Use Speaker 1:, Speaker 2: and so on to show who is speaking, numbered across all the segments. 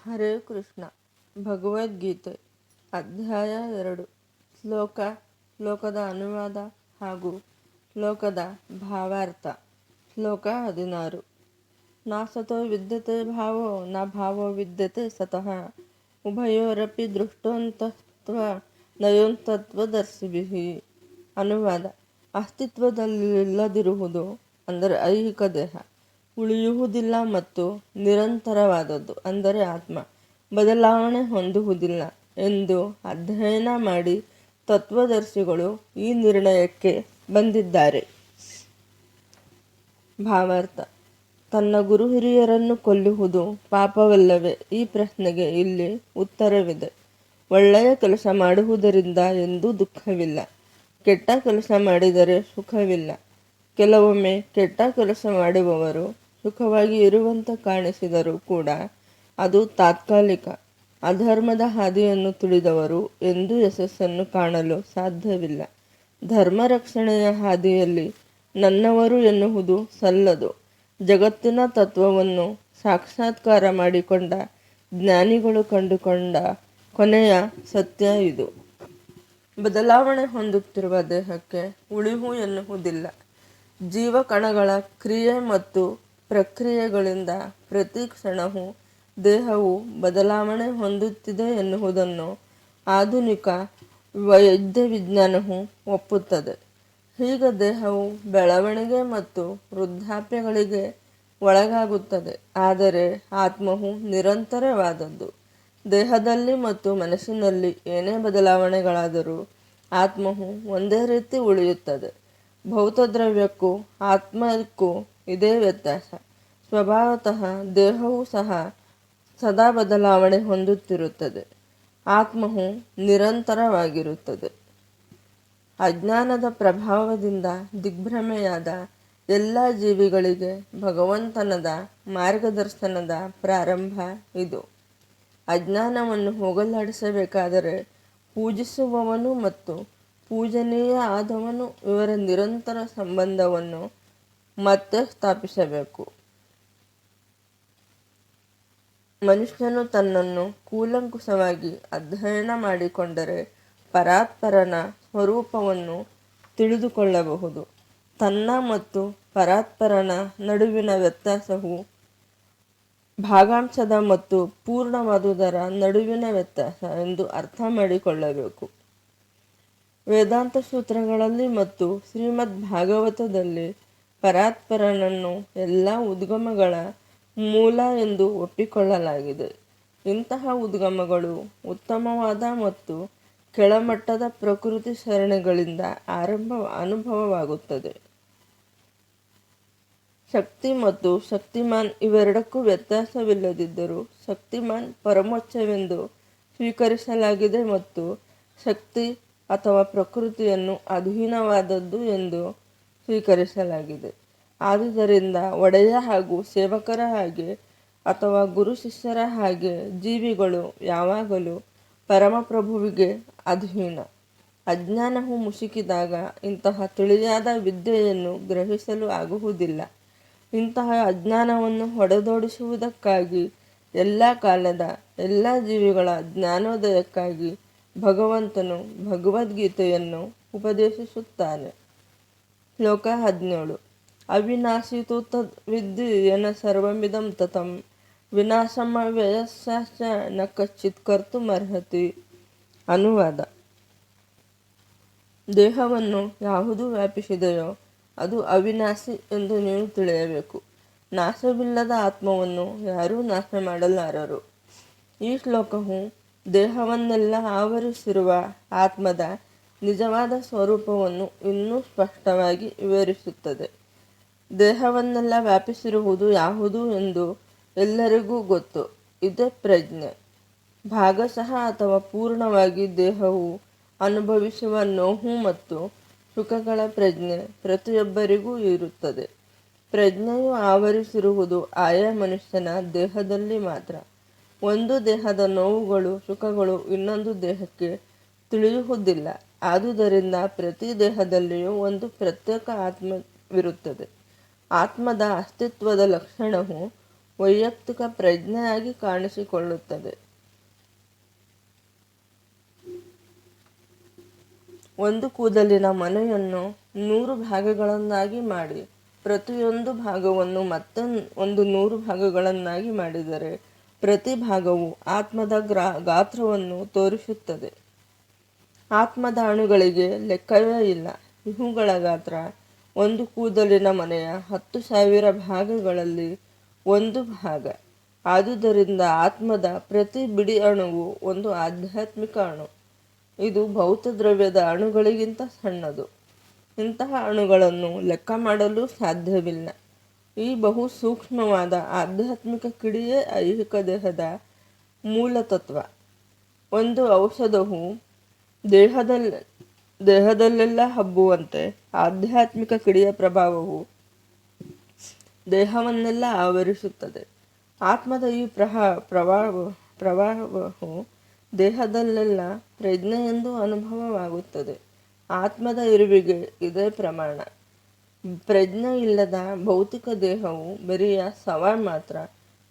Speaker 1: ಹರೇ ಕೃಷ್ಣ. ಭಗವದ್ಗೀತೆ ಅಧ್ಯಾಯ 2. ಶ್ಲೋಕದ ಅನುವಾದ ಹಾಗೂ ಶ್ಲೋಕದ ಭಾವಾರ್ಥ. ಶ್ಲೋಕ 16. ನ ಸತೋ ವಿದ್ಯತೆ ಭಾವೋ ನ ಭಾವೋ ವಿದ್ಯತೆ ಸತಃ ಉಭಯೋರಪಿ ದೃಷ್ಟೋಂತತ್ವ ನಯೋಂತತ್ವದರ್ಶಿಭಿಃ. ಅನುವಾದ: ಅಸ್ತಿತ್ವದಲ್ಲಿಲ್ಲದಿರುವುದು ಅಂದರೆ ಐಹಿಕ ದೇಹ, ಉಳಿಯುವುದಿಲ್ಲ ಮತ್ತು ನಿರಂತರವಾದದ್ದು ಅಂದರೆ ಆತ್ಮ ಬದಲಾವಣೆ ಹೊಂದುವುದಿಲ್ಲ ಎಂದು ಅಧ್ಯಯನ ಮಾಡಿ ತತ್ವದರ್ಶಿಗಳು ಈ ನಿರ್ಣಯಕ್ಕೆ ಬಂದಿದ್ದಾರೆ. ಭಾವಾರ್ಥ: ತನ್ನ ಗುರು ಹಿರಿಯರನ್ನು ಕೊಲ್ಲುವುದು ಪಾಪವಲ್ಲವೇ? ಈ ಪ್ರಶ್ನೆಗೆ ಇಲ್ಲಿ ಉತ್ತರವಿದೆ. ಒಳ್ಳೆಯ ಕೆಲಸ ಮಾಡುವುದರಿಂದ ಎಂದೂ ದುಃಖವಿಲ್ಲ. ಕೆಟ್ಟ ಕೆಲಸ ಮಾಡಿದರೆ ಸುಖವಿಲ್ಲ. ಕೆಲವೊಮ್ಮೆ ಕೆಟ್ಟ ಕೆಲಸ ಮಾಡುವವರು ಸುಖವಾಗಿ ಇರುವಂತೆ ಕಾಣಿಸಿದರೂ ಕೂಡ ಅದು ತಾತ್ಕಾಲಿಕ. ಅಧರ್ಮದ ಹಾದಿಯನ್ನು ತುಳಿದವರು ಎಂದೂ ಯಶಸ್ಸನ್ನು ಕಾಣಲು ಸಾಧ್ಯವಿಲ್ಲ. ಧರ್ಮ ರಕ್ಷಣೆಯ ಹಾದಿಯಲ್ಲಿ ನನ್ನವರು ಎನ್ನುವುದು ಸಲ್ಲದು. ಜಗತ್ತಿನ ತತ್ವವನ್ನು ಸಾಕ್ಷಾತ್ಕಾರ ಮಾಡಿಕೊಂಡ ಜ್ಞಾನಿಗಳು ಕಂಡುಕೊಂಡ ಕೊನೆಯ ಸತ್ಯ ಇದು. ಬದಲಾವಣೆ ಹೊಂದುತ್ತಿರುವ ದೇಹಕ್ಕೆ ಉಳಿವು ಎನ್ನುವುದಿಲ್ಲ. ಜೀವಕಣಗಳ ಕ್ರಿಯೆ ಮತ್ತು ಪ್ರಕ್ರಿಯೆಗಳಿಂದ ಪ್ರತಿ ಕ್ಷಣವೂ ದೇಹವು ಬದಲಾವಣೆ ಹೊಂದುತ್ತಿದೆ ಎನ್ನುವುದನ್ನು ಆಧುನಿಕ ವೈದ್ಯ ವಿಜ್ಞಾನವು ಒಪ್ಪುತ್ತದೆ. ಹೀಗೆ ದೇಹವು ಬೆಳವಣಿಗೆ ಮತ್ತು ವೃದ್ಧಾಪ್ಯಗಳಿಗೆ ಒಳಗಾಗುತ್ತದೆ. ಆದರೆ ಆತ್ಮವು ನಿರಂತರವಾದದ್ದು. ದೇಹದಲ್ಲಿ ಮತ್ತು ಮನಸ್ಸಿನಲ್ಲಿ ಏನೇ ಬದಲಾವಣೆಗಳಾದರೂ ಆತ್ಮವು ಒಂದೇ ರೀತಿ ಉಳಿಯುತ್ತದೆ. ಭೌತದ್ರವ್ಯಕ್ಕೂ ಆತ್ಮಕ್ಕೂ ಇದೇ ವ್ಯತ್ಯಾಸ. ಸ್ವಭಾವತಃ ದೇಹವೂ ಸಹ ಸದಾ ಬದಲಾವಣೆ ಹೊಂದುತ್ತಿರುತ್ತದೆ. ಆತ್ಮವು ನಿರಂತರವಾಗಿರುತ್ತದೆ. ಅಜ್ಞಾನದ ಪ್ರಭಾವದಿಂದ ದಿಗ್ಭ್ರಮೆಯಾದ ಎಲ್ಲ ಜೀವಿಗಳಿಗೆ ಭಗವಂತನದ ಮಾರ್ಗದರ್ಶನದ ಪ್ರಾರಂಭ ಇದು. ಅಜ್ಞಾನವನ್ನು ಹೋಗಲಾಡಿಸಬೇಕಾದರೆ ಪೂಜಿಸುವವನು ಮತ್ತು ಪೂಜನೀಯ ಆದವನು ಇವರ ನಿರಂತರ ಸಂಬಂಧವನ್ನು ಮತ್ತೆ ಸ್ಥಾಪಿಸಬೇಕು. ಮನುಷ್ಯನು ತನ್ನನ್ನು ಕೂಲಂಕುಷವಾಗಿ ಅಧ್ಯಯನ ಮಾಡಿಕೊಂಡರೆ ಪರಾತ್ಪರನ ಸ್ವರೂಪವನ್ನು ತಿಳಿದುಕೊಳ್ಳಬಹುದು. ತನ್ನ ಮತ್ತು ಪರಾತ್ಪರನ ನಡುವಿನ ವ್ಯತ್ಯಾಸವು ಭಾಗಾಂಶದ ಮತ್ತು ಪೂರ್ಣವಾದುದರ ನಡುವಿನ ವ್ಯತ್ಯಾಸ ಎಂದು ಅರ್ಥ ಮಾಡಿಕೊಳ್ಳಬೇಕು. ವೇದಾಂತ ಸೂತ್ರಗಳಲ್ಲಿ ಮತ್ತು ಶ್ರೀಮದ್ ಭಾಗವತದಲ್ಲಿ ಪರಾತ್ಪರನನ್ನು ಎಲ್ಲ ಉದ್ಗಮಗಳ ಮೂಲ ಎಂದು ಒಪ್ಪಿಕೊಳ್ಳಲಾಗಿದೆ. ಇಂತಹ ಉದ್ಗಮಗಳು ಉತ್ತಮವಾದ ಮತ್ತು ಕೆಳಮಟ್ಟದ ಪ್ರಕೃತಿ ಸರಣಿಗಳಿಂದ ಅನುಭವವಾಗುತ್ತದೆ. ಶಕ್ತಿ ಮತ್ತು ಶಕ್ತಿಮಾನ್ ಇವೆರಡಕ್ಕೂ ವ್ಯತ್ಯಾಸವಿಲ್ಲದಿದ್ದರೂ ಶಕ್ತಿಮಾನ್ ಪರಮೋಚ್ಚವೆಂದು ಸ್ವೀಕರಿಸಲಾಗಿದೆ ಮತ್ತು ಶಕ್ತಿ ಅಥವಾ ಪ್ರಕೃತಿಯನ್ನು ಅಧೀನವಾದದ್ದು ಎಂದು ಸ್ವೀಕರಿಸಲಾಗಿದೆ. ಆದುದರಿಂದ ಒಡೆಯ ಹಾಗೂ ಸೇವಕರ ಹಾಗೆ ಅಥವಾ ಗುರು ಶಿಷ್ಯರ ಹಾಗೆ ಜೀವಿಗಳು ಯಾವಾಗಲೂ ಪರಮಪ್ರಭುವಿಗೆ ಅಧೀನ. ಅಜ್ಞಾನವು ಮುಸುಕಿದಾಗ ಇಂತಹ ತಿಳಿಯಾದ ವಿದ್ಯೆಯನ್ನು ಗ್ರಹಿಸಲು ಆಗುವುದಿಲ್ಲ. ಇಂತಹ ಅಜ್ಞಾನವನ್ನು ಹೊಡೆದೋಡಿಸುವುದಕ್ಕಾಗಿ ಎಲ್ಲ ಕಾಲದ ಎಲ್ಲ ಜೀವಿಗಳ ಜ್ಞಾನೋದಯಕ್ಕಾಗಿ ಭಗವಂತನು ಭಗವದ್ಗೀತೆಯನ್ನು ಉಪದೇಶಿಸುತ್ತಾನೆ. ಶ್ಲೋಕ 17. ಅವಿನಾಶಿತು ತದ್ ವಿದ್ಧಿ ಯೇನ ಸರ್ವಮಿದಂ ತತಂ ವಿನಾಶಮವ್ಯಯಸ್ಯಾಶ್ಚ ನ ಕಶ್ಚಿತ್ ಕರ್ತುಮರ್ಹತಿ. ಅನುವಾದ: ದೇಹವನ್ನು ಯಾವುದು ವ್ಯಾಪಿಸಿದೆಯೋ ಅದು ಅವಿನಾಶಿ ಎಂದು ನೀವು ತಿಳಿಯಬೇಕು. ನಾಶವಿಲ್ಲದ ಆತ್ಮವನ್ನು ಯಾರೂ ನಾಶ ಮಾಡಲಾರರು. ಈ ಶ್ಲೋಕವು ದೇಹವನ್ನೆಲ್ಲ ಆವರಿಸಿರುವ ಆತ್ಮದ ನಿಜವಾದ ಸ್ವರೂಪವನ್ನು ಇನ್ನೂ ಸ್ಪಷ್ಟವಾಗಿ ವಿವರಿಸುತ್ತದೆ. ದೇಹವನ್ನೆಲ್ಲ ವ್ಯಾಪಿಸಿರುವುದು ಯಾವುದು ಎಂದು ಎಲ್ಲರಿಗೂ ಗೊತ್ತು. ಇದೇ ಪ್ರಜ್ಞೆ. ಭಾಗಶಃ ಅಥವಾ ಪೂರ್ಣವಾಗಿ ದೇಹವು ಅನುಭವಿಸುವ ನೋವು ಮತ್ತು ಸುಖಗಳ ಪ್ರಜ್ಞೆ ಪ್ರತಿಯೊಬ್ಬರಿಗೂ ಇರುತ್ತದೆ. ಪ್ರಜ್ಞೆಯು ಆವರಿಸಿರುವುದು ಆಯಾ ಮನುಷ್ಯನ ದೇಹದಲ್ಲಿ ಮಾತ್ರ. ಒಂದು ದೇಹದ ನೋವುಗಳು ಸುಖಗಳು ಇನ್ನೊಂದು ದೇಹಕ್ಕೆ ತಿಳಿಯುವುದಿಲ್ಲ. ಆದುದರಿಂದ ಪ್ರತಿ ದೇಹದಲ್ಲಿಯೂ ಒಂದು ಪ್ರತ್ಯೇಕ ಆತ್ಮವಿರುತ್ತದೆ. ಆತ್ಮದ ಅಸ್ತಿತ್ವದ ಲಕ್ಷಣವು ವೈಯಕ್ತಿಕ ಪ್ರಜ್ಞೆಯಾಗಿ ಕಾಣಿಸಿಕೊಳ್ಳುತ್ತದೆ. ಒಂದು ಕೂದಲಿನ ಮನೆಯನ್ನು 100 ಭಾಗಗಳನ್ನಾಗಿ ಮಾಡಿ ಪ್ರತಿಯೊಂದು ಭಾಗವನ್ನು ಮತ್ತೆ ಒಂದು 100 ಭಾಗಗಳನ್ನಾಗಿ ಮಾಡಿದರೆ ಪ್ರತಿ ಭಾಗವು ಆತ್ಮದ ಗಾತ್ರವನ್ನು ತೋರಿಸುತ್ತದೆ. ಆತ್ಮದ ಅಣುಗಳಿಗೆ ಲೆಕ್ಕವೇ ಇಲ್ಲ. ಇವುಗಳ ಗಾತ್ರ ಒಂದು ಕೂದಲಿನ ಮನೆಯ 10,000 ಭಾಗಗಳಲ್ಲಿ ಒಂದು ಭಾಗ. ಆದುದರಿಂದ ಆತ್ಮದ ಪ್ರತಿ ಬಿಡಿ ಅಣುವು ಒಂದು ಆಧ್ಯಾತ್ಮಿಕ ಅಣು. ಇದು ಭೌತ ದ್ರವ್ಯದ ಅಣುಗಳಿಗಿಂತ ಸಣ್ಣದು. ಇಂತಹ ಅಣುಗಳನ್ನು ಲೆಕ್ಕ ಮಾಡಲು ಸಾಧ್ಯವಿಲ್ಲ. ಈ ಬಹು ಸೂಕ್ಷ್ಮವಾದ ಆಧ್ಯಾತ್ಮಿಕ ಕಿಡಿಯೇ ಐಹಿಕ ದೇಹದ ಮೂಲತತ್ವ. ಒಂದು ಔಷಧವು ದೇಹದಲ್ಲೆಲ್ಲ ಹಬ್ಬುವಂತೆ ಆಧ್ಯಾತ್ಮಿಕ ಕಿಡಿಯ ಪ್ರಭಾವವು ದೇಹವನ್ನೆಲ್ಲ ಆವರಿಸುತ್ತದೆ. ಆತ್ಮದ ಈ ಪ್ರಭಾವವು ದೇಹದಲ್ಲೆಲ್ಲ ಪ್ರಜ್ಞೆಯೆಂದು ಅನುಭವವಾಗುತ್ತದೆ. ಆತ್ಮದ ಇರುವಿಗೆ ಇದೇ ಪ್ರಮಾಣ. ಪ್ರಜ್ಞೆ ಇಲ್ಲದ ಭೌತಿಕ ದೇಹವು ಬರಿಯ ಶವ ಮಾತ್ರ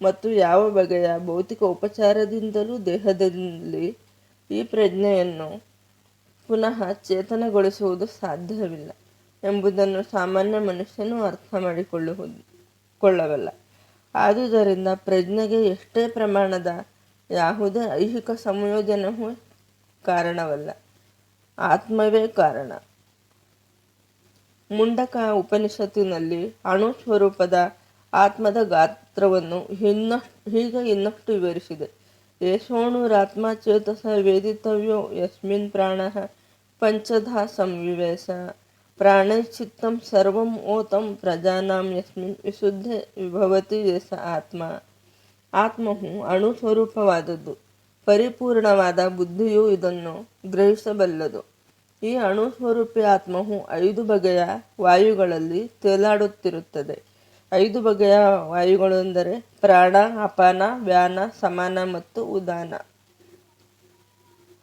Speaker 1: ಮತ್ತು ಯಾವ ಬಗೆಯ ಭೌತಿಕ ಉಪಚಾರದಿಂದಲೂ ದೇಹದಲ್ಲಿ ಈ ಪ್ರಜ್ಞೆಯನ್ನು ಪುನಃ ಚೇತನಗೊಳಿಸುವುದು ಸಾಧ್ಯವಿಲ್ಲ ಎಂಬುದನ್ನು ಸಾಮಾನ್ಯ ಮನುಷ್ಯನು ಅರ್ಥ ಮಾಡಿಕೊಳ್ಳಬಲ್ಲ. ಆದುದರಿಂದ ಪ್ರಜ್ಞೆಗೆ ಎಷ್ಟೇ ಪ್ರಮಾಣದ ಯಾವುದೇ ಐಹಿಕ ಸಂಯೋಜನವೂ ಕಾರಣವಲ್ಲ, ಆತ್ಮವೇ ಕಾರಣ. ಮುಂಡಕ ಉಪನಿಷತ್ತಿನಲ್ಲಿ ಅಣು ಸ್ವರೂಪದ ಆತ್ಮದ ಗಾತ್ರವನ್ನು ಹೀಗೆ ಇನ್ನಷ್ಟು ವಿವರಿಸಿದೆ. ಏಷೋಣುರಾತ್ಮ ಚೇತಸ ವೇದಿತವ್ಯೋ ಯಸ್ಮಿನ್ ಪ್ರಾಣಃ ಪಂಚಧಾ ಸಂವಿವೇಶ ಪ್ರಾಣೈಶ್ಚಿತ್ತಂ ಸರ್ವಂ ಓತಂ ಪ್ರಜಾನಾಂ ಯಸ್ಮಿನ್ ವಿಶುದ್ಧೇ ವಿಭವತಿ ಏಷ ಆತ್ಮ. ಆತ್ಮವು ಅಣು ಸ್ವರೂಪವಾದದ್ದು. ಪರಿಪೂರ್ಣವಾದ ಬುದ್ಧಿಯು ಇದನ್ನು ಗ್ರಹಿಸಬಲ್ಲದು. ಈ ಅಣು ಸ್ವರೂಪಿ ಆತ್ಮವು 5 ಬಗೆಯ ವಾಯುಗಳಲ್ಲಿ ತೇಲಾಡುತ್ತಿರುತ್ತದೆ. 5 ಬಗೆಯ ವಾಯುಗಳು ಎಂದರೆ ಪ್ರಾಣ, ಅಪಾನ, ವ್ಯಾನ, ಸಮಾನ ಮತ್ತು ಉದಾನ.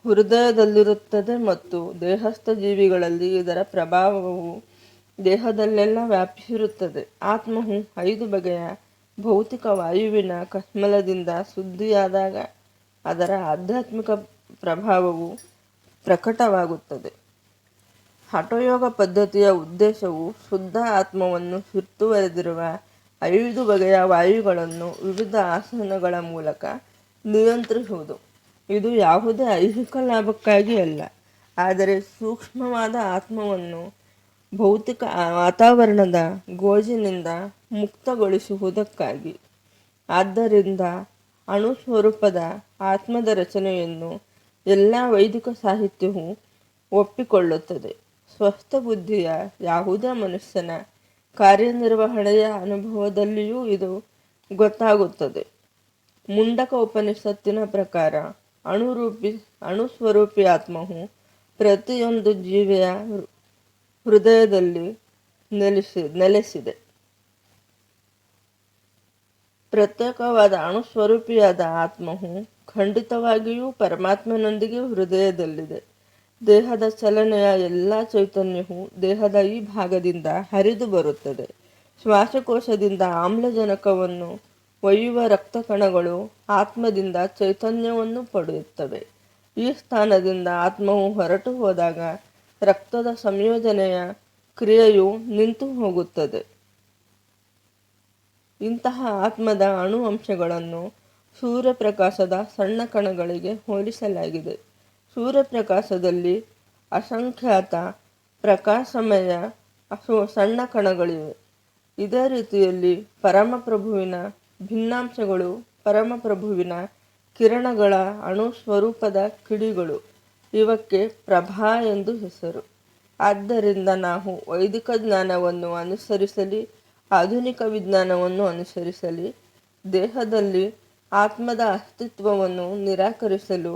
Speaker 1: ಹೃದಯದಲ್ಲಿರುತ್ತದೆ ಮತ್ತು ದೇಹಸ್ಥ ಜೀವಿಗಳಲ್ಲಿ ಇದರ ಪ್ರಭಾವವು ದೇಹದಲ್ಲೆಲ್ಲ ವ್ಯಾಪಿಸಿರುತ್ತದೆ. ಆತ್ಮವು 5 ಬಗೆಯ ಭೌತಿಕ ವಾಯುವಿನ ಕಶ್ಮಲದಿಂದ ಶುದ್ಧಿಯಾದಾಗ ಅದರ ಆಧ್ಯಾತ್ಮಿಕ ಪ್ರಭಾವವು ಪ್ರಕಟವಾಗುತ್ತದೆ. ಹಠಯೋಗ ಪದ್ಧತಿಯ ಉದ್ದೇಶವು ಶುದ್ಧ ಆತ್ಮವನ್ನು ಸುತ್ತುವರೆದಿರುವ 5 ಬಗೆಯ ವಾಯುಗಳನ್ನು ವಿವಿಧ ಆಸನಗಳ ಮೂಲಕ ನಿಯಂತ್ರಿಸುವುದು. ಇದು ಯಾವುದೇ ಐಹಿಕ ಲಾಭಕ್ಕಾಗಿ ಅಲ್ಲ, ಆದರೆ ಸೂಕ್ಷ್ಮವಾದ ಆತ್ಮವನ್ನು ಭೌತಿಕ ವಾತಾವರಣದ ಗೋಜಿನಿಂದ ಮುಕ್ತಗೊಳಿಸುವುದಕ್ಕಾಗಿ. ಆದ್ದರಿಂದ ಅಣು ಸ್ವರೂಪದ ಆತ್ಮದ ರಚನೆಯನ್ನು ಎಲ್ಲ ವೈದಿಕ ಸಾಹಿತ್ಯವು ಒಪ್ಪಿಕೊಳ್ಳುತ್ತದೆ. ಸ್ವಸ್ಥ ಬುದ್ಧಿಯ ಯಾವುದೇ ಮನುಷ್ಯನ ಕಾರ್ಯನಿರ್ವಹಣೆಯ ಅನುಭವದಲ್ಲಿಯೂ ಇದು ಗೊತ್ತಾಗುತ್ತದೆ. ಮುಂಡಕ ಉಪನಿಷತ್ತಿನ ಪ್ರಕಾರ ಅಣು ಸ್ವರೂಪಿ ಆತ್ಮವು ಪ್ರತಿಯೊಂದು ಜೀವಿಯ ಹೃದಯದಲ್ಲಿ ನೆಲೆಸಿದೆ. ಪ್ರತ್ಯೇಕವಾದ ಅಣು ಸ್ವರೂಪಿಯಾದ ಆತ್ಮವು ಖಂಡಿತವಾಗಿಯೂ ಪರಮಾತ್ಮನೊಂದಿಗೆ ಹೃದಯದಲ್ಲಿದೆ. ದೇಹದ ಚಲನೆಯ ಎಲ್ಲ ಚೈತನ್ಯವು ದೇಹದ ಈ ಭಾಗದಿಂದ ಹರಿದು ಬರುತ್ತದೆ. ಶ್ವಾಸಕೋಶದಿಂದ ಆಮ್ಲಜನಕವನ್ನು ಒಯ್ಯುವ ರಕ್ತ ಕಣಗಳು ಆತ್ಮದಿಂದ ಚೈತನ್ಯವನ್ನು ಪಡೆಯುತ್ತವೆ. ಈ ಸ್ಥಾನದಿಂದ ಆತ್ಮವು ಹೊರಟು ಹೋದಾಗ ರಕ್ತದ ಸಂಯೋಜನೆಯ ಕ್ರಿಯೆಯು ನಿಂತು ಹೋಗುತ್ತದೆ. ಇಂತಹ ಆತ್ಮದ ಅಣು ಅಂಶಗಳನ್ನು ಸೂರ್ಯಪ್ರಕಾಶದ ಸಣ್ಣ ಕಣಗಳಿಗೆ ಹೋಲಿಸಲಾಗಿದೆ. ಸೂರ್ಯಪ್ರಕಾಶದಲ್ಲಿ ಅಸಂಖ್ಯಾತ ಪ್ರಕಾಶಮಯ ಸಣ್ಣ ಕಣಗಳಿವೆ. ಇದೇ ರೀತಿಯಲ್ಲಿ ಪರಮಪ್ರಭುವಿನ ಭಿನ್ನಾಂಶಗಳು ಪರಮಪ್ರಭುವಿನ ಕಿರಣಗಳ ಅಣು ಸ್ವರೂಪದ ಕಿಡಿಗಳು. ಇವಕ್ಕೆ ಪ್ರಭಾ ಎಂದು ಹೆಸರು. ಆದ್ದರಿಂದ ನಾವು ವೈದಿಕ ಜ್ಞಾನವನ್ನು ಅನುಸರಿಸಲಿ, ಆಧುನಿಕ ವಿಜ್ಞಾನವನ್ನು ಅನುಸರಿಸಲಿ, ದೇಹದಲ್ಲಿ ಆತ್ಮದ ಅಸ್ತಿತ್ವವನ್ನು ನಿರಾಕರಿಸಲು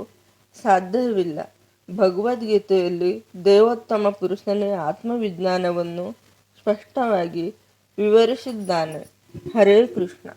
Speaker 1: ಸಾಧ್ಯವಿಲ್ಲ. ಭಗವದ್ಗೀತೆಯಲ್ಲಿ ದೇವೋತ್ತಮ ಪುರುಷನೇ ಆತ್ಮವಿಜ್ಞಾನವನ್ನು ಸ್ಪಷ್ಟವಾಗಿ ವಿವರಿಸಿದ್ದಾನೆ. ಹರೇ ಕೃಷ್ಣ.